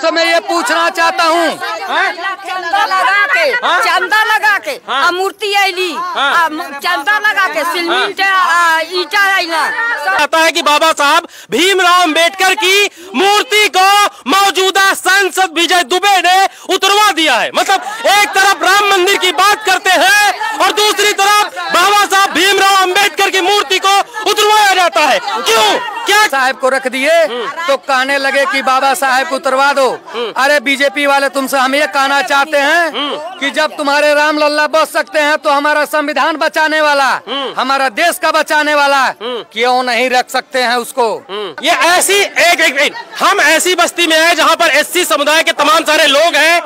तुमसे मैं ये पूछना चाहता हूँ, चंदा लगा के मूर्ति आईली, चंदा लगा के सीमेंट ईटा आईला। कहता है कि बाबा साहब भीमराव अंबेडकर की मूर्ति को मौजूदा सांसद विजय दुबे ने उतरवा दिया है। मतलब एक तरफ राम मंदिर की बात करते हैं और दूसरी तरफ बाबा साहब भीमराव अंबेडकर की मूर्ति को उतरवाया जाता है। क्यों? क्या साहब को रख दिए तो कहने लगे कि बाबा साहब को उतरवा दो। अरे बीजेपी वाले तुमसे हम ये कहना चाहते हैं कि जब तुम्हारे राम लल्ला बच सकते हैं तो हमारा संविधान बचाने वाला, हमारा देश का बचाने वाला क्यों नहीं रख सकते हैं उसको? ये ऐसी एक हम ऐसी बस्ती में है जहाँ पर एससी समुदाय के तमाम सारे लोग हैं,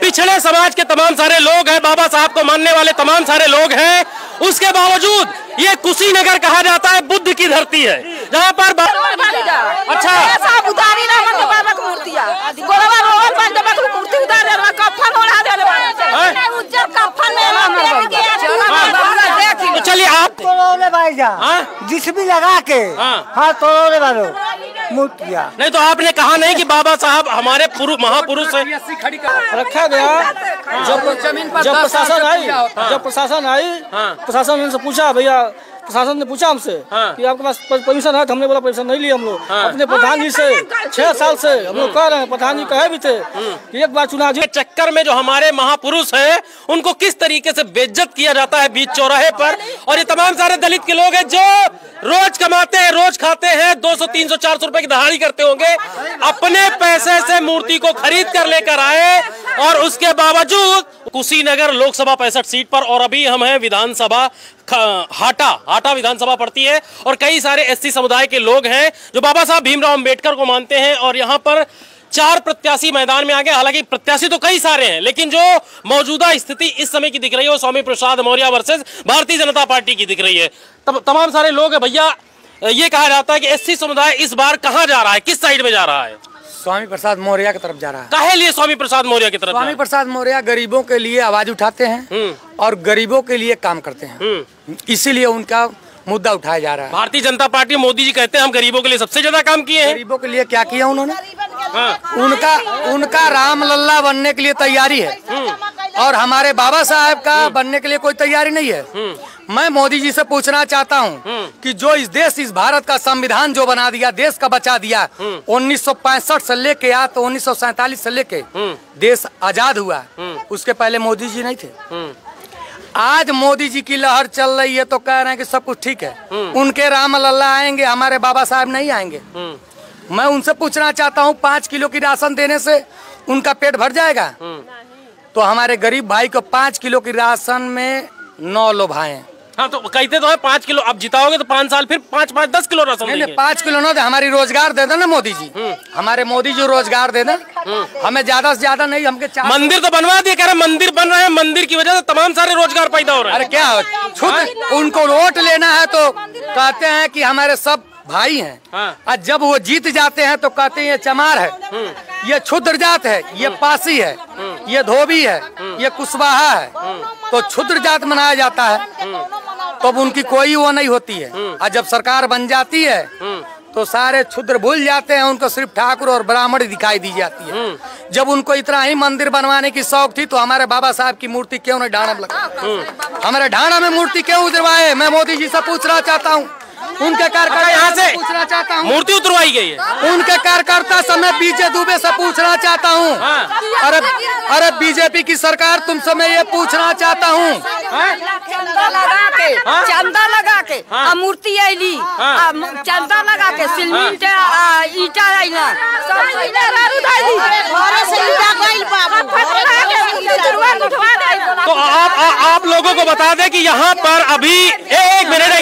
पिछड़े समाज के तमाम सारे लोग हैं, बाबा साहब को मानने वाले तमाम सारे लोग हैं। उसके बावजूद ये कुशीनगर कहा जाता है बुद्ध की धरती है, जहाँ पर अच्छा तो चलिए आप जिस भी लगा के हाँ तोड़ने वालों मूर्तियाँ नहीं तो आपने कहा नहीं कि बाबा साहब हमारे महापुरुष है। रखा गया जब प्रशासन आई प्रशासन से पूछा, भैया प्रशासन ने पूछा हमसे कि आपके पास परमिशन है, तो हमने बोला परमिशन नहीं ली। हम लोग अपने प्रधान जी से 6 साल से हम लोग कह रहे हैं, प्रधान जी कहे भी थे कि एक बार चुनाव के चक्कर में जो हमारे महापुरुष हैं उनको किस तरीके से बेइज्जत किया जाता है बीच चौराहे पर। और ये तमाम सारे दलित के लोग हैं जो रोज कमाते हैं, रोज खाते हैं, 200, 300, 400 रुपए की दहाड़ी करते होंगे, अपने पैसे से मूर्ति को खरीद कर लेकर आए और उसके बावजूद कुशीनगर लोकसभा 65 सीट पर, और अभी हम हैं विधानसभा हाटा विधानसभा पड़ती है, और कई सारे एससी समुदाय के लोग हैं जो बाबा साहब भीमराव अंबेडकर को मानते हैं। और यहाँ पर 4 प्रत्याशी मैदान में आ गए। हालांकि प्रत्याशी तो कई सारे हैं, लेकिन जो मौजूदा स्थिति इस समय की दिख रही है वो स्वामी प्रसाद मौर्य वर्सेस भारतीय जनता पार्टी की दिख रही है। तमाम सारे लोग हैं। भैया ये कहा जाता है कि एससी समुदाय इस बार कहाँ जा रहा है, किस साइड में जा रहा है? स्वामी प्रसाद मौर्य की तरफ जा रहा है। काहे लिए स्वामी प्रसाद मौर्य की तरफ? स्वामी प्रसाद मौर्य गरीबों के लिए आवाज उठाते हैं और गरीबों के लिए काम करते हैं, इसीलिए उनका मुद्दा उठाया जा रहा है। भारतीय जनता पार्टी मोदी जी कहते हैं हम गरीबों के लिए सबसे ज्यादा काम किए हैं। गरीबों के लिए क्या किया उन्होंने? उनका राम लल्ला बनने के लिए तैयारी है और हमारे बाबा साहब का बनने के लिए कोई तैयारी नहीं है। मैं मोदी जी से पूछना चाहता हूं कि जो इस देश, इस भारत का संविधान जो बना दिया, देश का बचा दिया, 1965 से लेके आ तो 1947 से लेके देश आजाद हुआ, उसके पहले मोदी जी नहीं थे। आज मोदी जी की लहर चल रही है तो कह रहे हैं कि सब कुछ ठीक है, उनके राम लल्ला आएंगे, हमारे बाबा साहब नहीं आएंगे। मैं उनसे पूछना चाहता हूँ 5 किलो की राशन देने से उनका पेट भर जाएगा? तो हमारे गरीब भाई को 5 किलो की राशन में 9 लोभाएं। हाँ तो कहते तो है 5 किलो, अब जिताओगे तो 5 साल फिर 5-5, 10 किलो राशन देंगे। 5 किलो ना दे, हमारी रोजगार दे देना मोदी जी, हमारे मोदी जी रोजगार दे दें, हमें ज्यादा से ज्यादा नहीं, हमके मंदिर तो बनवा दिए, कह रहे मंदिर बन रहे हैं, मंदिर की वजह से तमाम सारे रोजगार पैदा हो रहे हैं। अरे क्या छुट उनको वोट लेना है तो कहते हैं कि हमारे सब भाई हैं, और जब वो जीत जाते हैं तो कहते हैं ये चमार है, ये क्षुद्र जात है, ये पासी है, ये धोबी है, ये कुशवाहा है, तो क्षुद्र जात मनाया जाता है। तो अब उनकी कोई वो नहीं होती है, और जब सरकार बन जाती है तो सारे क्षुद्र भूल जाते हैं, उनको सिर्फ ठाकुर और ब्राह्मण दिखाई दी जाती है। जब उनको इतना ही मंदिर बनवाने की शौक थी तो हमारे बाबा साहब की मूर्ति क्यों नहीं ढाणा में लगा, हमारे ढाणा में मूर्ति क्यों उतरवाए? मैं मोदी जी से पूछना चाहता हूँ, उनके कार्यकर्ता यहाँ से पूछना चाहता हूँ, मूर्ति उतरवाई गई है उनके कार्यकर्ता से मैं विजय दुबे से पूछना चाहता हूँ। अरे बीजेपी की सरकार तुमसे मैं ये पूछना चाहता हूँ, चंदा लगा के मूर्ति आईली, चंदा लगा के सीमेंट ईटा आईला, तो आप लोगों को बता दें कि यहाँ पर अभी एक मिनट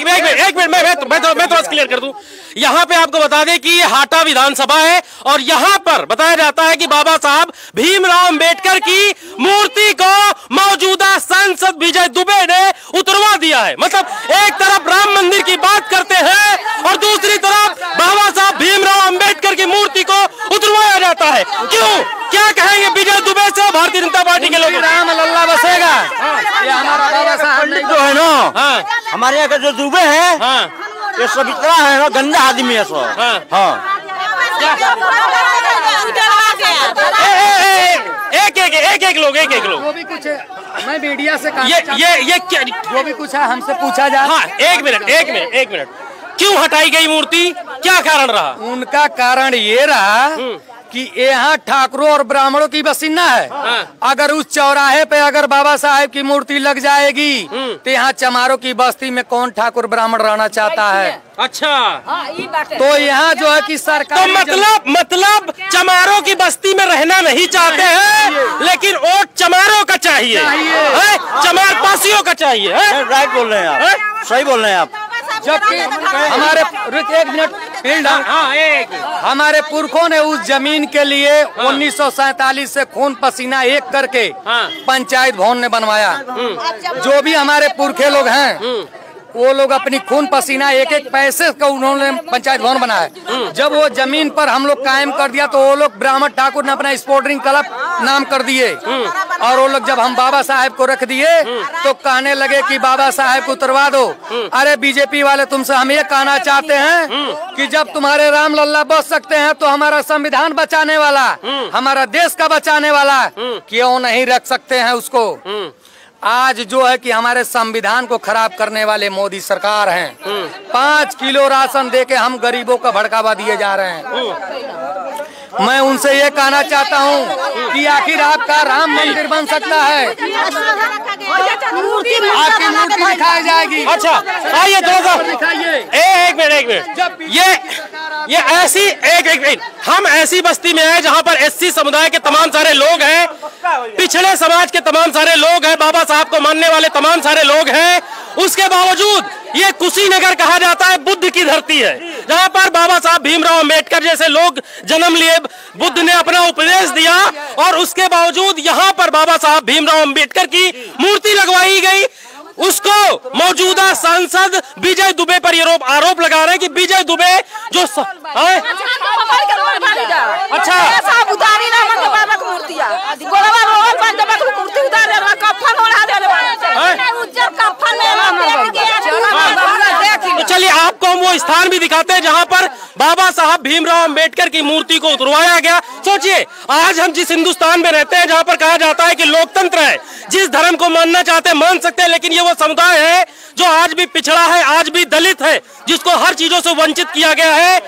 मैं तो क्लियर कर दूं। यहाँ पे आपको बता दें कि ये हाटा विधानसभा है और यहाँ पर बताया जाता है कि बाबा साहब भीमराव अंबेडकर की मूर्ति को मौजूदा सांसद विजय दुबे ने उतरवा दिया है। मतलब एक तरफ राम मंदिर की बात करते हैं और दूसरी तरफ बाबा साहब भीमराव अंबेडकर की मूर्ति को उतरवाया जाता है। क्यों? क्या कहेंगे विजय दुबे से, भारतीय जनता पार्टी के लोग? राम लल्ला बसेगा, ये हमारा बाबा साहब जो है ना, हमारे यहाँ का जो दुबे है ये सब इतना है ना, गंदा आदमी है सब। हाँ लोग, एक एक लोग। जो भी कुछ मैं मीडिया से ये क्या, जो भी कुछ है हमसे पूछा जाए। हाँ, एक मिनट, क्यों हटाई गई मूर्ति, क्या कारण रहा? उनका कारण ये रहा कि यहाँ ठाकुरों और ब्राह्मणों की बसिन्ना है। अगर उस चौराहे पे अगर बाबा साहेब की मूर्ति लग जाएगी तो यहाँ चमारों की बस्ती में कौन ठाकुर ब्राह्मण रहना चाहता है? अच्छा, तो यहाँ जो है कि सरकार तो मतलब चमारों की बस्ती में रहना नहीं चाहते हैं, लेकिन वोट चमारों का चाहिए, चमार पासियों का चाहिए। राइट बोल रहे हैं आप, सही बोल रहे हैं आप। जबकि हमारे एक मिनट हमारे पुरखों ने उस जमीन के लिए 1947 से खून पसीना एक करके पंचायत भवन ने बनवाया। जो भी हमारे पुरखे लोग हैं वो लोग अपनी खून पसीना एक एक पैसे का उन्होंने पंचायत भवन बनाया। जब वो जमीन पर हम लोग कायम कर दिया तो वो लोग ब्राह्मण ठाकुर ने अपना स्पोर्टिंग क्लब नाम कर दिए। और वो लोग जब हम बाबा साहेब को रख दिए तो कहने लगे कि बाबा साहेब को उतरवा दो। अरे बीजेपी वाले तुमसे हम ये कहना चाहते हैं कि जब तुम्हारे राम लल्ला बच सकते हैं तो हमारा संविधान बचाने वाला, हमारा देश का बचाने वाला क्यों नहीं रख सकते हैं उसको? आज जो है कि हमारे संविधान को खराब करने वाले मोदी सरकार हैं। 5 किलो राशन देके हम गरीबों का भड़कावा दिए जा रहे हैं। मैं उनसे ये कहना चाहता हूँ कि आखिर आपका राम मंदिर बन सकता है, आपकी मूर्ति दिखाई जाएगी। अच्छा, आइए दिखाइए। एक मिनट, ये ऐसी एक मिनट, हम ऐसी बस्ती में हैं जहाँ पर एससी समुदाय के तमाम सारे लोग हैं, पिछड़े समाज के तमाम सारे लोग हैं, बाबा साहब को मानने वाले तमाम सारे लोग हैं। उसके बावजूद ये कुशीनगर कहा जाता है बुद्ध की धरती है, जहाँ पर बाबा साहब भीमराव अंबेडकर जैसे लोग जन्म लिए, बुद्ध ने अपना उपदेश दिया, और उसके बावजूद यहाँ पर बाबा साहब भीमराव अंबेडकर की मूर्ति लगवाई गई। उसको मौजूदा सांसद विजय दुबे पर ये आरोप लगा रहे हैं कि विजय दुबे जो तो चलिए आपको हम वो स्थान भी दिखाते हैं जहां पर बाबा साहब भीमराव अंबेडकर की मूर्ति को उतरवाया गया। सोचिए, आज हम जिस हिंदुस्तान में रहते हैं जहां पर कहा जाता है कि लोकतंत्र है, जिस धर्म को मानना चाहते हैं मान सकते हैं, लेकिन ये वो समुदाय है जो आज भी पिछड़ा है, आज भी दलित है, जिसको हर चीजों से वंचित किया गया है।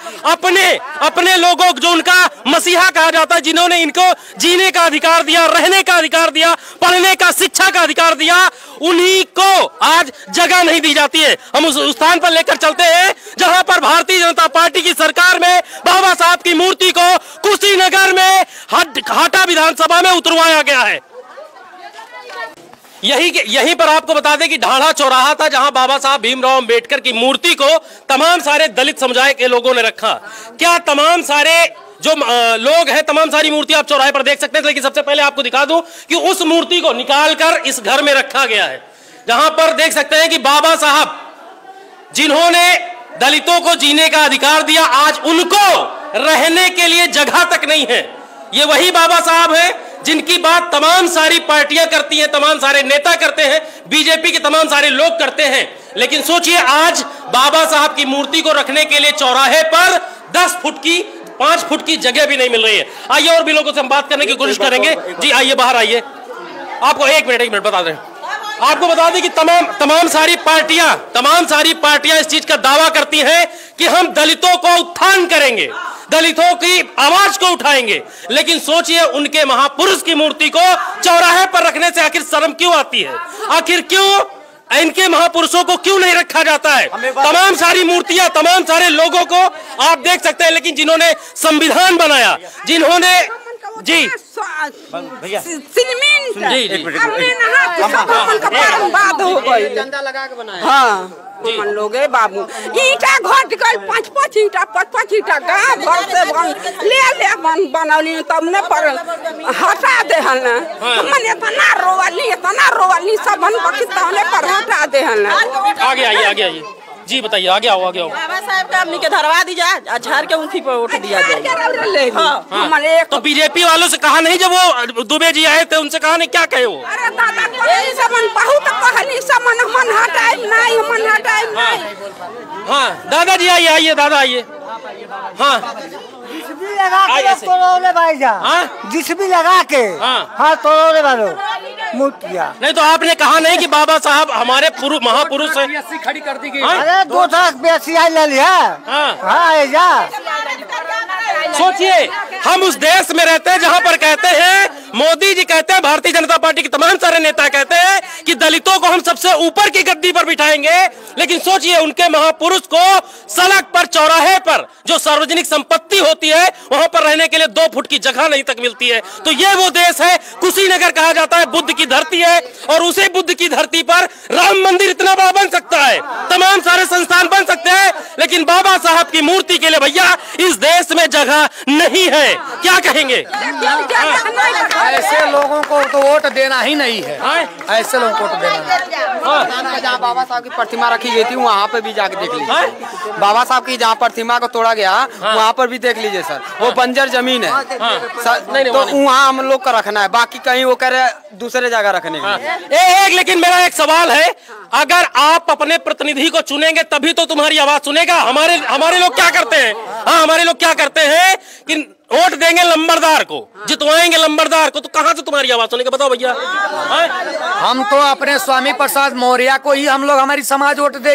अपने लोगों जो उनका मसीहा कहा जाता है, जिन्होंने इनको जीने का अधिकार दिया, रहने का अधिकार दिया, पढ़ने का, शिक्षा का अधिकार दिया, उन्हीं को आज जगह नहीं दी जाती है। हम उस स्थान पर लेकर चलते हैं जहां पर भारतीय जनता पार्टी की सरकार में बाबा साहब की मूर्ति को कुशीनगर में हाटा विधानसभा में उतरवाया गया है। यहीं पर आपको बता दें कि ढाढ़ा चौराहा था जहां बाबा साहब भीमराव अंबेडकर की मूर्ति को तमाम सारे दलित समुदाय के लोगों ने रखा। क्या तमाम सारे जो लोग हैं, तमाम सारी मूर्ति आप चौराहे पर देख सकते हैं, लेकिन सबसे पहले आपको दिखा दूं कि उस मूर्ति को निकालकर इस घर में रखा गया है, जहां पर देख सकते हैं कि बाबा साहब जिन्होंने दलितों को जीने का अधिकार दिया, आज उनको रहने के लिए जगह तक नहीं है। ये वही बाबा साहब हैं जिनकी बात तमाम सारी पार्टियां करती हैं, तमाम सारे नेता करते हैं, बीजेपी के तमाम सारे लोग करते हैं। लेकिन सोचिए, आज बाबा साहब की मूर्ति को रखने के लिए चौराहे पर 10 फुट की, 5 फुट की जगह भी नहीं मिल रही है। आइए और भी लोगों से हम बात करने की कोशिश करेंगे। जी आइए, बाहर आइए। आपको एक मिनट बता दें, आपको बता दें कि तमाम सारी पार्टियां इस चीज का दावा करती हैं कि हम दलितों को उत्थान करेंगे, दलितों की आवाज को उठाएंगे। लेकिन सोचिए, उनके महापुरुष की मूर्ति को चौराहे पर रखने से आखिर शर्म क्यों आती है? आखिर क्यों इनके महापुरुषों को क्यों नहीं रखा जाता है? तमाम सारी मूर्तियां, तमाम सारे लोगों को आप देख सकते हैं, लेकिन जिन्होंने संविधान बनाया, जिन्होंने जी भैया चंदा लगा के बनाया। हाँ मन लोग बाबू ईटा घट गई, 5-5 ईटा 5-5 ईटा गाँव घर से ले बनौली, तब न पर हटा दे हमने इतना रोवली सब पाकिस्तान पर हटा दे। आगे आइए जी, बताइए, आगे आओ। बाबा साहब का हमने के धरवा दी जाए, झाड़ के ऊँखी पर उठ दिया जाए। हाँ। तो बीजेपी वालों से कहा नहीं, जब वो दुबे जी आए थे उनसे कहा नहीं, क्या कहे वो? अरे दादा बहुत कहली मन हटाए नहीं। हाँ दादाजी आइए, दादा आइए। हाँ जिसमें लगा के तोड़ोले भाईजान, जिसमें लगा के हाँ तोड़ोले वालों मूर्तियाँ। नहीं तो आपने कहा नहीं कि बाबा साहब हमारे महापुरुष है। खड़ी कर दी गई। अरे 2 लाख 82 ले लिया। हाँ जा सोचिए, हम उस देश में रहते हैं जहां पर कहते हैं, मोदी जी कहते हैं, भारतीय जनता पार्टी के तमाम सारे नेता कहते हैं कि दलितों को हम सबसे ऊपर की गद्दी पर बिठाएंगे, लेकिन सोचिए उनके महापुरुष को सड़क पर, चौराहे पर जो सार्वजनिक संपत्ति होती है वहां पर रहने के लिए 2 फुट की जगह नहीं तक मिलती है। तो ये वो देश है, कुशीनगर कहा जाता है बुद्ध की धरती है, और उसी बुद्ध की धरती पर राम मंदिर इतना बड़ा बन सकता है, तमाम सारे संस्थान बन सकते हैं, लेकिन बाबा साहब की मूर्ति के लिए भैया इस देश में जगह नहीं है। क्या कहेंगे? ऐसे लोगों को तो वोट देना ही नहीं है। ऐसे लोगों को वोट देना नहीं। जहाँ बाबा साहब की प्रतिमा रखी गई थी वहाँ पे भी जाके देख लीजिए। बाबा साहब की जहाँ प्रतिमा को तोड़ा गया वहाँ पर भी देख लीजिए सर, वो बंजर जमीन है। तो वहाँ हम लोग का रखना है, बाकी कहीं वो करे दूसरे जगह रखने के। लेकिन मेरा एक सवाल है, अगर आप अपने प्रतिनिधि को चुनेंगे तभी तो तुम्हारी आवाज सुनेगा। हमारे लोग क्या करते हैं? हाँ, हमारे लोग क्या करते हैं कि वोट देंगे लंबरदार को, जितवाएंगे लंबरदार को, तो कहाँ से तुम्हारी आवाज सुनेगा? बताओ भैया। हम तो अपने स्वामी प्रसाद मौर्य को ही हम लोग हमारी समाज वोट दे